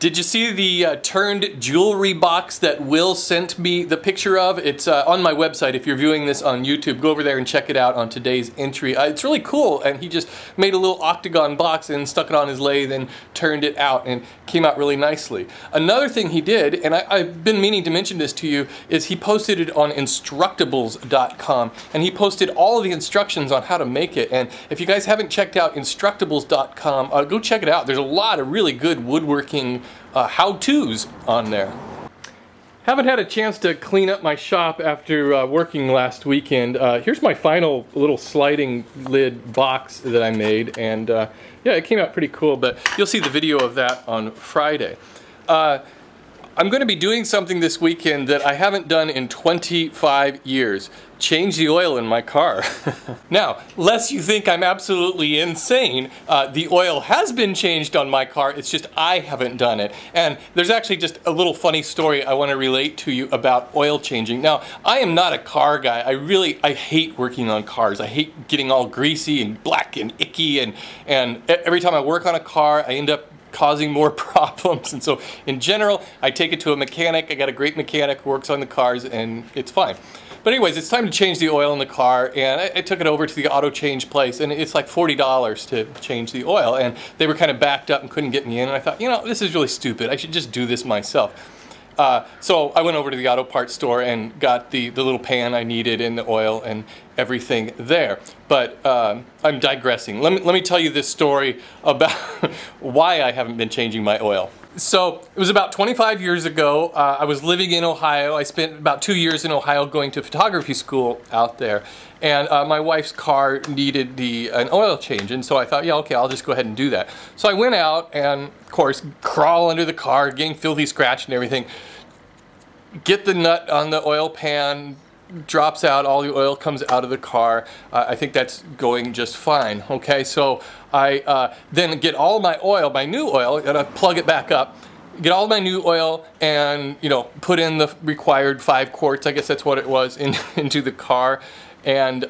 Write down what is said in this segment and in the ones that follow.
Did you see the turned jewelry box that Will sent me the picture of? It's on my website. If you're viewing this on YouTube, go over there and check it out on today's entry. It's really cool, and he just made a little octagon box and stuck it on his lathe and turned it out, and came out really nicely. Another thing he did, and I've been meaning to mention this to you, is he posted it on Instructables.com, and he posted all of the instructions on how to make it. And if you guys haven't checked out Instructables.com, go check it out. There's a lot of really good woodworking how-tos on there. Haven't had a chance to clean up my shop after working last weekend. Here's my final little sliding lid box that I made, and yeah, it came out pretty cool, but you'll see the video of that on Friday. I'm going to be doing something this weekend that I haven't done in 25 years. Change the oil in my car. Now, lest you think I'm absolutely insane, the oil has been changed on my car, it's just I haven't done it. And there's actually just a little funny story I want to relate to you about oil changing. Now, I am not a car guy. I hate working on cars. I hate getting all greasy and black and icky, and every time I work on a car, I end up causing more problems. And so in general, I take it to a mechanic. I got a great mechanic who works on the cars, and it's fine. But anyways, it's time to change the oil in the car, and I took it over to the auto change place, and it's like $40 to change the oil, and they were kind of backed up and couldn't get me in, and I thought, you know, this is really stupid. I should just do this myself. So I went over to the auto parts store and got the little pan I needed and the oil and everything there. But I'm digressing. Let me tell you this story about why I haven't been changing my oil. So it was about 25 years ago. I was living in Ohio. I spent about 2 years in Ohio going to photography school out there. And my wife's car needed an oil change, and so I thought, yeah, okay, I'll just go ahead and do that. So I went out and, of course, crawl under the car, getting filthy scratch and everything. Get the nut on the oil pan, drops out, all the oil comes out of the car. I think that's going just fine. Okay, so I then get all my oil, my new oil, and I plug it back up. Get all my new oil and, you know, put in the required 5 quarts, I guess that's what it was, into the car, and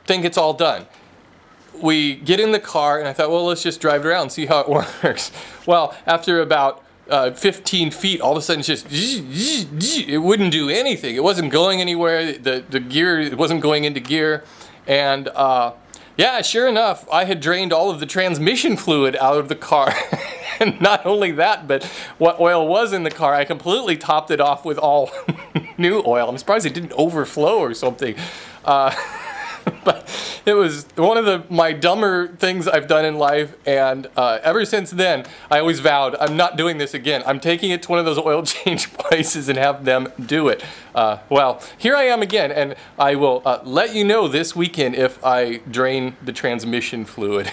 think it's all done. We get in the car, and I thought, well, let's just drive it around and see how it works. Well, after about 15 feet, all of a sudden it's just, it wouldn't do anything. It wasn't going anywhere. The gear, it wasn't going into gear. And yeah, sure enough, I had drained all of the transmission fluid out of the car. And not only that, but what oil was in the car, I completely topped it off with all new oil. I'm surprised it didn't overflow or something. But it was one of my dumber things I've done in life, and ever since then, I always vowed, I'm not doing this again. I'm taking it to one of those oil change places and have them do it. Well, here I am again, and I will let you know this weekend if I drain the transmission fluid.